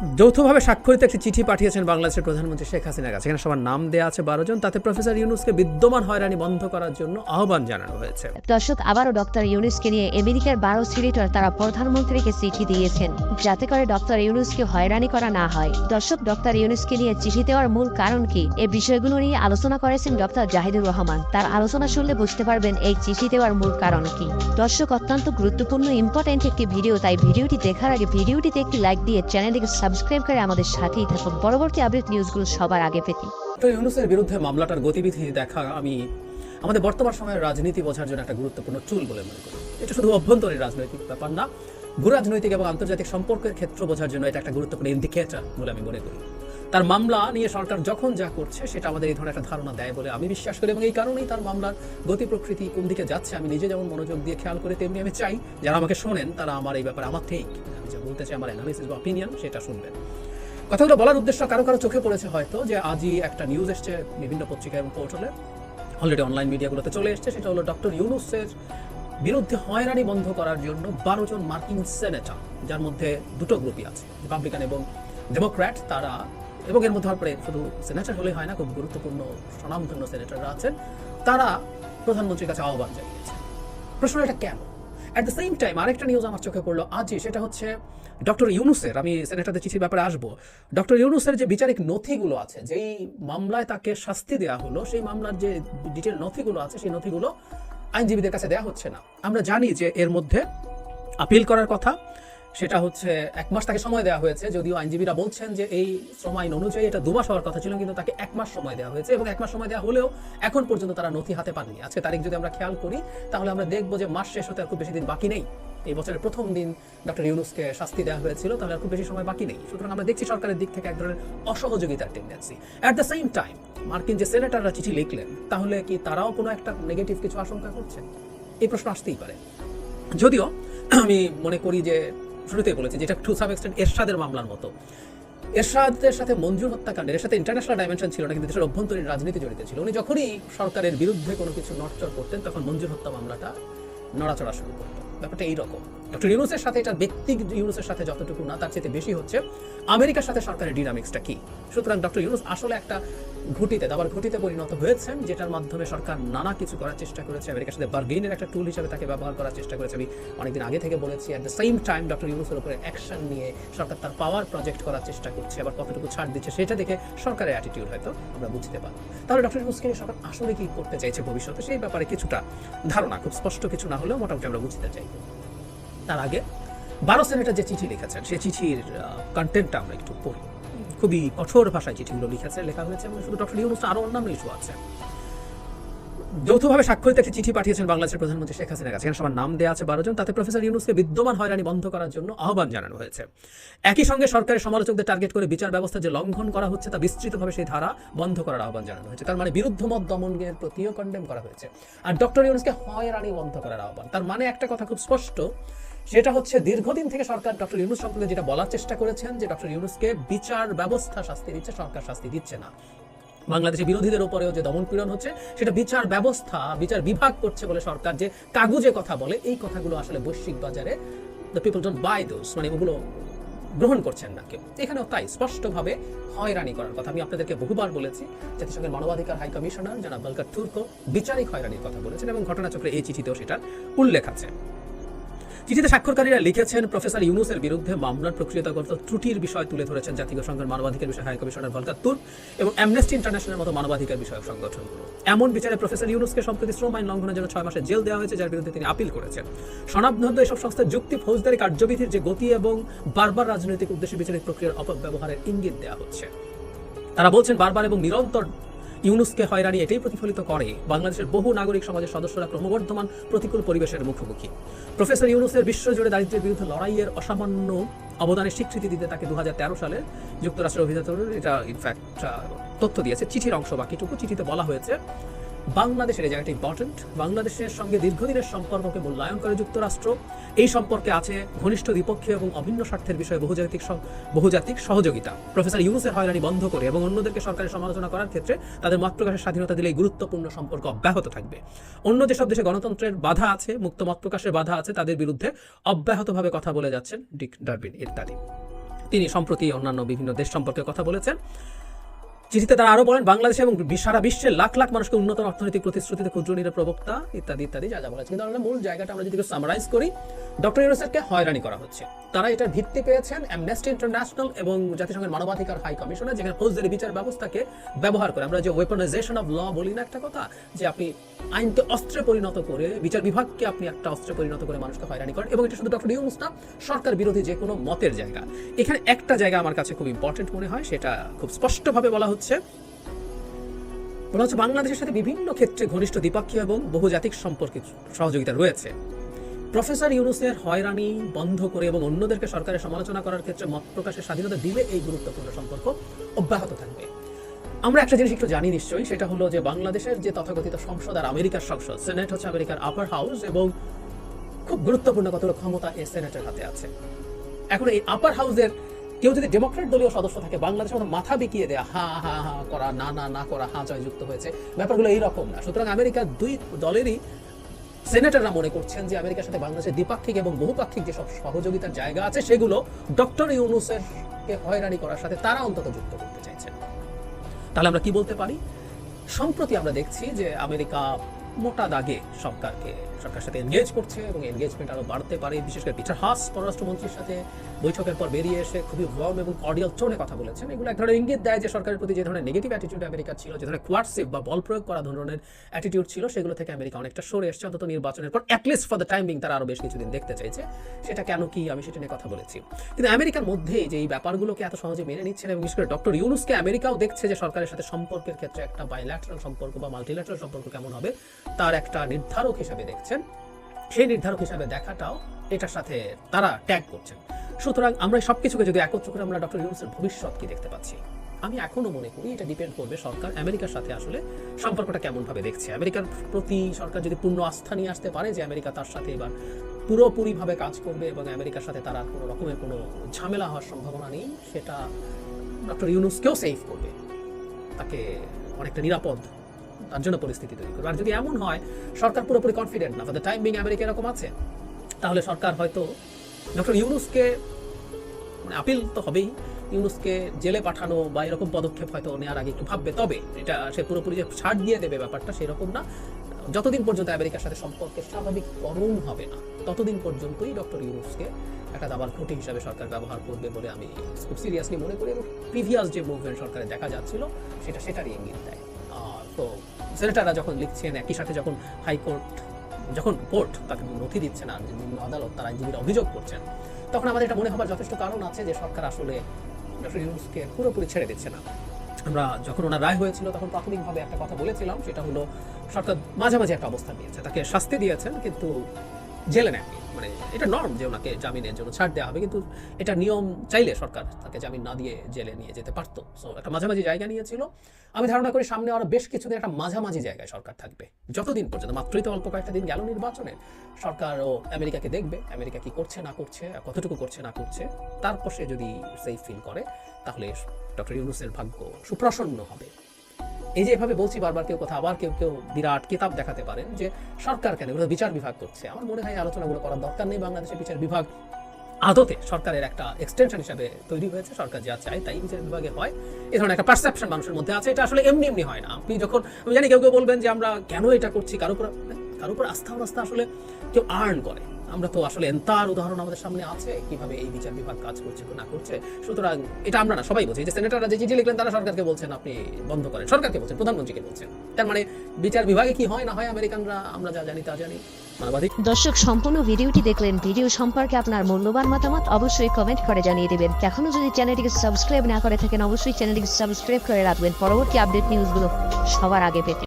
যৌথভাবে স্বাক্ষরিত একটি চিঠি পাঠিয়েছেন বাংলাদেশের প্রধানমন্ত্রী শেখ হাসিনার কাছে। এখানে সবার নাম দেওয়া আছে 12 জন। তাতে প্রফেসর ইউনূসকে বিদ্যমান হয়রানি বন্ধ করার জন্য আহ্বান জানানো হয়েছে। দর্শক, আবারও ডক্টর ইউনূসকে নিয়ে আমেরিকার 12 সিনেটর তারা প্রধানমন্ত্রীকে চিঠি দিয়েছেন যাতে করে ডক্টর ইউনূসকে হয়রানি করা না হয়। দর্শক, ডক্টর ইউনূসকে নিয়ে চিঠি দেওয়ার মূল কারণ কি, এই বিষয়গুলো নিয়ে আলোচনা করেছেন ডক্টর জাহিদুর রহমান। তার আলোচনা শুনলে বুঝতে পারবেন এই চিঠি দেওয়ার মূল কারণ কি। দর্শক, অত্যন্ত গুরুত্বপূর্ণ ইম্পর্টেন্ট একটি ভিডিও, তাই ভিডিওটি দেখার আগে ভিডিওটিতে একটি লাইক দিয়ে চ্যানেলটিকে সাবস্ক্রাইব করে আমাদের সাথেই থাকুন পরবর্তী আপডেট নিউজগুলো সবার আগে পেতে। ডক্টর ইউনূসের বিরুদ্ধে মামলাটার গতিবিধি দেখা আমি আমাদের বর্তমান সময়ের রাজনীতি বোঝার জন্য একটা গুরুত্বপূর্ণ টুল বলে মনে করি। এটা শুধু অভ্যন্তরীণ রাজনৈতিক ব্যাপার না, ভূ রাজনৈতিক এবং আন্তর্জাতিক সম্পর্কের ক্ষেত্র বোঝার জন্য এটা একটা গুরুত্বপূর্ণ ইন্ডিকেটর বলে আমি মনে করি। তার মামলা নিয়ে সরকার যখন যা করছে সেটা আমাদের এই ধরনের একটা ধারণা দেয় বলে আমি বিশ্বাস করি, এবং এই কারণেই তার মামলার গতি প্রকৃতি কোন দিকে যাচ্ছে আমি নিজে যেমন মনোযোগ দিয়ে খেয়াল করি, তেমনি আমি চাই যারা আমাকে শোনেন তারা আমার এই ব্যাপারে আমার ঠিক আমি যা বলতে চাই, আমার অ্যানালিসিস বা অপিনিয়ন সেটা শুনবেন। কথাগুলো বলার উদ্দেশ্য কারো কারো চোখে পড়েছে হয়তো যে আজই একটা নিউজ এসছে বিভিন্ন পত্রিকা এবং পোর্টালে, অলরেডি অনলাইন মিডিয়াগুলোতে চলে এসছে। সেটা হলো ডক্টর ইউনূসের বিরুদ্ধে হয়রানি বন্ধ করার জন্য 12 জন মার্কিন সেনেটর, যার মধ্যে দুটো গ্রুপই আছে, রিপাবলিকান এবং ডেমোক্র্যাট, তারা এবং এর মধ্যে পরে শুধু সেনেটর হলেই হয় না, খুব গুরুত্বপূর্ণ স্বনামধন্য সেনেটররা আছেন, তারা প্রধানমন্ত্রীর কাছে আহ্বান জানিয়েছে। প্রশ্ন এটা কেন? অ্যাট দ্য সেম টাইম আরেকটা নিউজ আমার চোখে পড়লো আজই, সেটা হচ্ছে ডক্টর ইউনূসের, আমি সেনেটরদের চিঠির ব্যাপারে আসবো, ডক্টর ইউনূসের যে বিচারিক নথিগুলো আছে, যেই মামলায় তাকে শাস্তি দেওয়া হলো, সেই মামলার যে ডিটেল নথিগুলো আছে সেই নথিগুলো আইনজীবীদের কাছে দেওয়া হচ্ছে না। আমরা জানি যে এর মধ্যে আপিল করার কথা, সেটা হচ্ছে 1 মাস তাকে সময় দেওয়া হয়েছে, যদিও আইনজীবীরা বলছেন যে এই শ্রম আইন অনুযায়ী এটা 2 মাস হওয়ার কথা ছিল, কিন্তু তাকে 1 মাস সময় দেওয়া হয়েছে, এবং 1 মাস সময় দেওয়া হলেও এখন পর্যন্ত তারা নথি হাতে পাননি। আজকে তারিখ যদি আমরা খেয়াল করি তাহলে আমরা দেখবো যে মাস শেষ হতে আর খুব বেশি দিন বাকি নেই। এই বছরের প্রথম দিন ডক্টর ইউনূসকে শাস্তি দেওয়া হয়েছিল, তাহলে আর খুব বেশি সময় বাকি নেই। সুতরাং আমরা দেখছি সরকারের দিক থেকে এক ধরনের অসহযোগিতার tendency. At the same time মার্কিন যে সেনেটররা চিঠি লিখলেন, তাহলে কি তারাও কোনো একটা নেগেটিভ কিছু আশঙ্কা করছেন? এই প্রশ্ন আসতেই পারে। যদিও আমি মনে করি যে শুরুতেই বলেছি যেটা টু সাম এক্সটেন্ট এরশাদের মামলার মতো, এরশাদের সাথে মঞ্জুর হত্যাকাণ্ডের এর সাথে ইন্টারন্যাশনাল ডাইমেনশন ছিল না, কিন্তু দেশের অভ্যন্তরীণ রাজনীতি জড়িত ছিল। উনি যখনই সরকারের বিরুদ্ধে কোনো কিছু নড়চড় করতেন তখন মঞ্জুর হত্যা মামলাটা নড়াচড়া শুরু করত। ব্যাপারটা এইরকম। ডক্টর ইউনূসের সাথে, এটা ব্যক্তি ইউনূসের সাথে যতটুকু না, তার চেয়ে বেশি হচ্ছে আমেরিকার সাথে সরকারের ডিনামিক্সটা কি। সুতরাং ডক্টর ইউনূস আসলে একটা দাবার ঘটিতে পরিণত হয়েছেন, যেটার মাধ্যমে সরকার নানা কিছু করার চেষ্টা করেছে, আমেরিকার সাথে বার্গেইনের একটা টুল হিসেবে তাকে ব্যবহার করার চেষ্টা করেছে। আমি অনেকদিন আগে থেকে বলেছি। At the same time doctor ইউনূসের উপরে অ্যাকশন নিয়ে সরকার তার পাওয়ার প্রজেক্ট করার চেষ্টা করছে, আবার কতটুকু ছাড় দিচ্ছে সেটা দেখে সরকারের অ্যাটিটিউড হয়তো আমরা বুঝতে পারবো। তাহলে ডক্টর ইউনূসকে সরকার আসলে কি করতে চাইছে ভবিষ্যতে, সেই ব্যাপারে কিছুটা ধারণা, খুব স্পষ্ট কিছু না হলেও মোটামুটি আমরা বুঝতে চাই। তার আগে 12 সেনেটর যে চিঠি লিখেছেন সেই চিঠির কন্টেন্টটা আমরা একটু পড়ি। খুবই কঠোর ভাষায় চিঠিগুলো লেখা হয়েছে, এবং শুধু ডক্টর ইউনূস আরও অন্যান্য ইস্যু আছে। যৌথভাবে স্বাক্ষরিত একটি চিঠি পাঠিয়েছেন বাংলাদেশের প্রধানমন্ত্রী শেখ হাসিনার কাছে। এখানে সবার নাম দেওয়া আছে 12 জন। তাতে প্রফেসর ইউনূসকে বিদ্যমান হয়রানি বন্ধ করার জন্য আহ্বান জানানো হয়েছে। একই সঙ্গে সরকারের সমালোচকদের টার্গেট করে বিচার ব্যবস্থা যে লঙ্ঘন করা হচ্ছে তা বিস্তৃতভাবে সেই ধারা বন্ধ করার আহ্বান জানানো হয়েছে। তার মানে বিরুদ্ধ মত দমনের প্রতিও কন্ডেম করা হয়েছে, আর ডক্টর ইউনূসকে হয়রানি বন্ধ করার আহ্বান। তার মানে একটা কথা খুব স্পষ্ট, সেটা হচ্ছে দীর্ঘদিন থেকে সরকার ডক্টর ইউনূস সম্পর্কে যেটা বলার চেষ্টা করেছেন যে ডক্টর ইউনূসকে বিচার ব্যবস্থা শাস্তি দিচ্ছে, সরকার শাস্তি দিচ্ছে না। বাংলাদেশের বিরোধীদের উপরেও যে দমন পীড়ন হচ্ছে সেটা বিচার ব্যবস্থা, বিচার বিভাগ করছে বলে সরকার যে কাগুজে কথা বলে, এই কথাগুলো আসলে বৈশ্বিক বাজারে the people don't by those, মানে ওগুলো গ্রহণ করছেন না কেউ। এখানেও তাই স্পষ্টভাবে হয়রানি করার কথা। আমি আপনাদেরকে বহুবার বলেছি, জাতিসংঘের মানবাধিকার হাই কমিশনার জনাব ভলকার তুর্ক বিচারিক হয়রানির কথা বলেছেন, এবং ঘটনাচক্রে এই চিঠিতেও সেটার উল্লেখ আছে। চিঠিতে স্বাক্ষরকারীরা লিখেছেন প্রফেসর ইউনূসের বিরুদ্ধে মামলার প্রক্রিয়াগত ত্রুটির বিষয় তুলে ধরেছেন জাতিসংঘের মানবাধিকার বিষয় হাই কমিশনার ভলকার তুর্ক এবং অ্যামনেস্টি ইন্টারন্যাশনালের মতো মানবাধিকার বিষয়ক সংগঠনগুলো। এমন বিচারে প্রফেসর ইউনূসকে সম্প্রতি শ্রম আইন লঙ্ঘনের জন্য 6 মাসের জেল দেওয়া হয়েছে, যার বিরুদ্ধে তিনি আপিল করেছেন। স্বনামধন্য এসব সংস্থার যুক্তি ফৌজদারি কার্যবিধির যে গতি এবং বারবার রাজনৈতিক উদ্দেশ্যে বিচারিক প্রক্রিয়ার অপব্যবহারের ইঙ্গিত দেওয়া হচ্ছে। তারা বলছেন বারবার এবং নিরন্তর ইউনূসকে হয়রানি এটাই প্রতিফলিত করে বাংলাদেশের বহু নাগরিক সমাজের সদস্যরা ক্রমবর্ধমান প্রতিকূল পরিবেশের মুখোমুখি। প্রফেসর ইউনূসের বিশ্বজুড়ে দারিদ্র্যের বিরুদ্ধে লড়াইয়ের অসামান্য অবদানের স্বীকৃতি দিতে তাকে 2013 সালে যুক্তরাষ্ট্রের অভিজাতরা এটা ইনফ্যাক্ট তথ্য দিয়েছে। চিঠির অংশ বাকিটুকু। চিঠিতে বলা হয়েছে বাংলাদেশের, এই জায়গাটা ইম্পর্টেন্ট, বাংলাদেশের সঙ্গে দীর্ঘদিনের সম্পর্ককে মূল্যায়ন করে যুক্তরাষ্ট্র। এই সম্পর্কে আছে ঘনিষ্ঠ দ্বিপক্ষীয় এবং অভিন্ন স্বার্থের বিষয়ে বহুজাতিক সহযোগিতা। প্রফেসর ইউনূসের হয়রানি বন্ধ করে এবং অন্যদেরকে সরকারের সমালোচনা করার ক্ষেত্রে তাদের মত প্রকাশের স্বাধীনতা দিলে এই গুরুত্বপূর্ণ সম্পর্ক অব্যাহত থাকবে। অন্য যেসব দেশে গণতন্ত্রের বাধা আছে, মুক্ত মত প্রকাশের বাধা আছে, তাদের বিরুদ্ধে অব্যাহতভাবে কথা বলে যাচ্ছেন ডিক ডারবিন ইত্যাদি। তিনি সম্প্রতি অন্যান্য বিভিন্ন দেশ সম্পর্কে কথা বলেছেন। চিঠিতে তারা আরো বলেন, বাংলাদেশ এবং সারা বিশ্বের লাখ লাখ মানুষকে উন্নত অর্থনৈতিক প্রতিশ্রুতিতে ক্ষুদ্র ঋণের প্রবক্তা ইত্যাদি ইত্যাদি যা যা বলেছে। কিন্তু আমরা মূল জায়গাটা আমরা যদি সামারাইজ করি, ডক্টর ইউনূসকে হয়রানি করা হচ্ছে। তারা এটার ভিত্তি পেয়েছেন অ্যামনেস্টি ইন্টারন্যাশনাল এবং জাতিসংঘের মানবাধিকার হাই কমিশনার, যেখানে ফৌজদারি বিচার ব্যবস্থাকে ব্যবহার করে, আমরা যে ওয়েপনাইজেশন অফ ল বলি না একটা কথা, যে আপনি আইনকে অস্ত্রে পরিণত করে, বিচার বিভাগকে আপনি একটা অস্ত্রে পরিণত করে মানুষকে হয়রানি করেন। এবং এটা শুধু ডক্টর ইউনূস না, সরকার বিরোধী যে কোনো মতের জায়গা। এখানে একটা জায়গা আমার কাছে খুব ইম্পর্টেন্ট মনে হয়, সেটা খুব স্পষ্টভাবে বলা হচ্ছে বাংলাদেশের সাথে বিভিন্ন ক্ষেত্রে ঘনিষ্ঠ দ্বিপক্ষীয় এবং বহুজাতিক সম্পর্কে সহযোগিতা রয়েছে। প্রফেসর ইউনূসের হয়রানি বন্ধ করে এবং অন্যদেরকে সরকারের সমালোচনা করার ক্ষেত্রে মত প্রকাশের স্বাধীনতা দিলে এই গুরুত্বপূর্ণ সম্পর্ক অব্যাহত থাকবে। আমরা একটা জিনিস একটু জানি নিশ্চয়ই, সেটা হলো যে বাংলাদেশের যে তথাকথিত সংসদ আর আমেরিকার সংসদ, সেনেট হচ্ছে আমেরিকার আপার হাউস, এবং খুব গুরুত্বপূর্ণ কতগুলো ক্ষমতা এই সেনেটের হাতে আছে। এখন এই আপার হাউসের কেউ যদি ডেমোক্রেট দলীয় সদস্য থাকে, বাংলাদেশের মতো মাথা বিকিয়ে দেয়া, হা হা হা করা, না না না করা, হা জয় যুক্ত হয়েছে, ব্যাপারগুলো এইরকম না। সুতরাং আমেরিকার দুই দলেরই সেনেটররা মনে করছেন যে আমেরিকার সাথে বাংলাদেশের দ্বিপাক্ষিক এবং বহুপাক্ষিক যেসব সহযোগিতার জায়গা আছে, সেগুলো ডক্টর ইউনূসের হয়রানি করার সাথে তারা অন্তত যুক্ত করতে চাইছেন। তাহলে আমরা কি বলতে পারি? সম্প্রতি আমরা দেখছি যে আমেরিকা মোটা দাগে সরকারের সাথে এনগেজ করছে এবং এনগেজমেন্ট আরো বাড়তে পারে। বিশেষ করে পিটার হাস পররাষ্ট্রমন্ত্রীর সাথে বৈঠকের পর বেরিয়ে এসে খুবই ওয়ার্ম এবং কর্ডিয়াল টোনে কথা বলেছেন। এগুলো এক ধরনের ইঙ্গিত দেয় যে সরকারের প্রতি যে ধরনের নেগেটিভ অ্যাটিটিউড আমেরিকার ছিল, যে ধরনের কোয়ার্সিভ বা বল প্রয়োগ করা ধরনের অ্যাটিটিউড ছিল, সেগুলো থেকে আমেরিকা অনেকটা সরে এসেছে। অন্তত নির্বাচনের পর at least for the time being তারা আরো বেশ কিছুদিন দেখতে চাইছে। সেটা কেন কি আমি সেটা নিয়ে কথা বলেছি। কিন্তু আমেরিকার মধ্যে যে এই ব্যাপারগুলোকে এত সহজে মেনে নিচ্ছেন, এবং বিশেষ করে ডক্টর ইউনূসকে আমেরিকাও দেখছে যে সরকারের সাথে সম্পর্কের ক্ষেত্রে একটা বাইল্যাটারাল সম্পর্ক বা মাল্টিল্যাটারাল সম্পর্ক কেমন হবে তার একটা নির্ধারক হিসাবে দেখছেন। সেই নির্ধারক হিসাবে দেখাটাও এটার সাথে তারা ট্যাগ করছেন। সুতরাং আমরা সবকিছুকে যদি একত্র করে আমরা ডক্টর ইউনূসের ভবিষ্যৎ কি দেখতে পাচ্ছি, আমি এখনো মনে করি এটা ডিপেন্ড করবে সরকার আমেরিকার সাথে আসলে সম্পর্কটা কেমন ভাবে দেখছে। আমেরিকার প্রতি সরকার যদি পূর্ণ আস্থা নিয়ে আসতে পারে যে আমেরিকা তার সাথে এবার পুরোপুরিভাবে কাজ করবে এবং আমেরিকার সাথে তার আর কোনো রকমের কোনো ঝামেলা হওয়ার সম্ভাবনা নেই, সেটা ডক্টর ইউনূসকেও সেভ করবে, তাকে অনেকটা নিরাপদ তার জন্য পরিস্থিতি তৈরি করবে। আর যদি এমন হয় সরকার পুরোপুরি কনফিডেন্ট না, for the time being America এরকম আছে, তাহলে সরকার হয়তো ডক্টর ইউনূসকে, মানে আপিল তো হবেই, ইউনূসকে জেলে পাঠানো বা এরকম পদক্ষেপ হয়তো নেওয়ার আগে একটু ভাববে। তবে এটা সে পুরোপুরি যে ছাড় দিয়ে দেবে ব্যাপারটা সেরকম না। যতদিন পর্যন্ত আমেরিকার সাথে সম্পর্কের স্বাভাবিককরণ হবে না, ততদিন পর্যন্তই ডক্টর ইউনূসকে একটা দাবার খুঁটি হিসাবে সরকার ব্যবহার করবে বলে আমি খুব সিরিয়াসলি মনে করি। এবং প্রিভিয়াস যে মুভমেন্ট সরকারে দেখা যাচ্ছিল সেটারই ইঙ্গিত দেয়। তো সেনেটাররা যখন লিখছেন, একই সাথে যখন কোর্ট তাকে নথি দিচ্ছে না, নিম্ন আদালত তার আইনজীবীরা অভিযোগ করছেন, তখন আমাদের এটা মনে হবার যথেষ্ট কারণ আছে যে সরকার আসলে ডক্টর ইউনূসকে পুরোপুরি ছেড়ে দিচ্ছে না। আমরা যখন ওনার রায় হয়েছিল তখন প্রাথমিকভাবে একটা কথা বলেছিলাম, সেটা হলো সরকার মাঝামাঝি একটা অবস্থান নিয়েছে, তাকে শাস্তি দিয়েছেন কিন্তু জেলে নেননি। মানে এটা নর্ম যে ওনাকে জামিনের জন্য ছাড় দেওয়া হবে, কিন্তু এটা নিয়ম, চাইলে সরকার তাকে জামিন না দিয়ে জেলে নিয়ে যেতে পারতো। সো একটা মাঝামাঝি জায়গা নিয়েছিল। আমি ধারণা করি সামনে আরো বেশ কিছুদিন একটা মাঝামাঝি জায়গায় সরকার থাকবে, যতদিন পর্যন্ত, মাত্রই তো অল্প কয়েকটা দিন গেল নির্বাচনে, সরকারও আমেরিকাকে দেখবে, আমেরিকা কি করছে না করছে, কতটুকু করছে না করছে, তারপর সে যদি সেফ ফিল করে তাহলে ডক্টর ইউনূসের ভাগ্য সুপ্রসন্ন হবে। এই যে এভাবে বলছি বারবার, কেউ কথা, আবার কেউ বিরাট কিতাব দেখাতে পারেন যে সরকার কেন এগুলো বিচার বিভাগ করছে। আমার মনে হয় আলোচনাগুলো করার দরকার নেই। বাংলাদেশের বিচার বিভাগ আদতে সরকারের একটা এক্সটেনশন হিসাবে তৈরি হয়েছে। সরকার যা চায় তাই বিচার বিভাগে হয়, এই ধরনের একটা পারসেপশন মানুষের মধ্যে আছে। এটা আসলে এমনি এমনি হয় না। আপনি যখন, আমি জানি কেউ বলবেন যে আমরা কেন এটা করছি, কারোর উপর আস্থা আসলে কেউ আর্ন করে। আমরা তো আসলে তার উদাহরণ আমাদের সামনে আছে কিভাবে এই বিচার বিভাগ কাজ করছে না করছে। সুতরাং এটা আমরা না, সবাই বলছি। যে সেনেটাররা যে চিঠি লিখলেন তারা সরকারকে বলছেন আপনি বন্ধ করেন, সরকারকে বলছেন, প্রধানমন্ত্রীকে বলছেন। তার মানে বিচার বিভাগে কি হয় না হয় আমেরিকানরা, আমরা যা জানি তা জানি। দর্শক, সম্পূর্ণ ভিডিওটি দেখলেন। ভিডিও সম্পর্কে আপনার মূল্যবান মতামত অবশ্যই কমেন্ট করে জানিয়ে দেবেন। এখনো যদি চ্যানেলটিকে সাবস্ক্রাইব না করে থাকেন, অবশ্যই চ্যানেলটিকে সাবস্ক্রাইব করে রাখবেন পরবর্তী আপডেট নিউজগুলো সবার আগে পেতে।